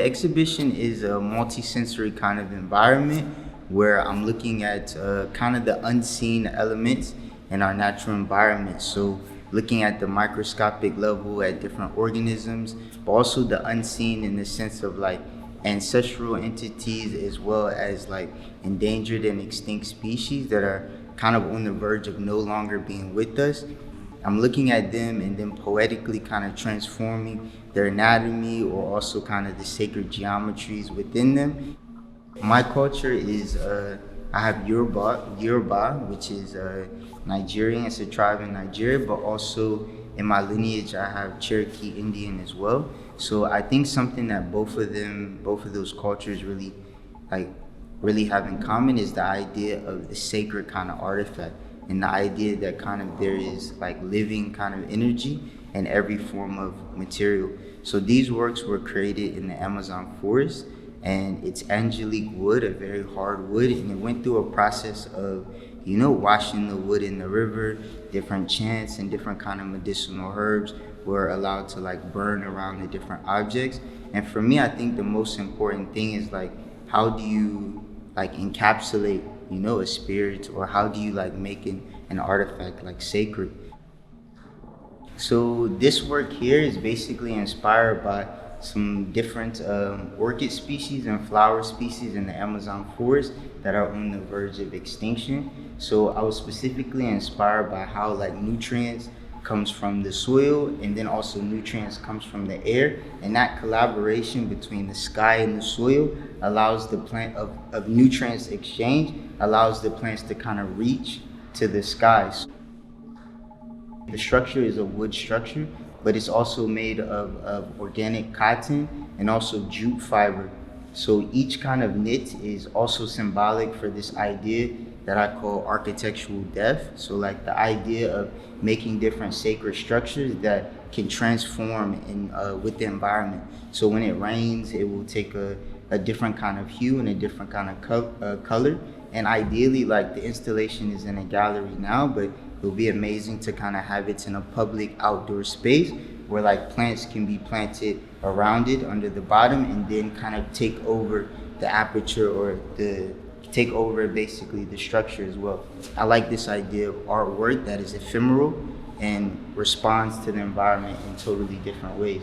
exhibition is a multi-sensory kind of environment where I'm looking at kind of the unseen elements in our natural environment. So looking at the microscopic level at different organisms, but also the unseen in the sense of like ancestral entities as well as like endangered and extinct species that are kind of on the verge of no longer being with us. I'm looking at them and then poetically kind of transforming their anatomy or also kind of the sacred geometries within them. My culture is, I have Yoruba, which is Nigerian. It's a tribe in Nigeria, but also in my lineage, I have Cherokee Indian as well. So I think something that both of those cultures really have in common is the idea of the sacred kind of artifact and the idea that kind of there is like living kind of energy in every form of material. So these works were created in the Amazon forest, and it's angelique wood, a very hard wood, and it went through a process of, washing the wood in the river. Different chants and different kind of medicinal herbs were allowed to like burn around the different objects. And for me, I think the most important thing is like, how do you like encapsulate, a spirit, or how do you like make an artifact like sacred? So this work here is basically inspired by some different orchid species and flower species in the Amazon forest that are on the verge of extinction. So I was specifically inspired by how like nutrients comes from the soil and then also nutrients comes from the air, and that collaboration between the sky and the soil allows the plant of nutrients exchange, allows the plants to kind of reach to the skies. The structure is a wood structure, but it's also made of organic cotton and also jute fiber. So each kind of knit is also symbolic for this idea that I call architectural depth. So like the idea of making different sacred structures that can transform with the environment. So when it rains, it will take a different kind of hue and a different kind of color. And ideally, like the installation is in a gallery now, but it will be amazing to kind of have it in a public outdoor space where like plants can be planted around it under the bottom and then kind of take over the aperture or take over basically the structure as well. I like this idea of artwork that is ephemeral and responds to the environment in totally different ways.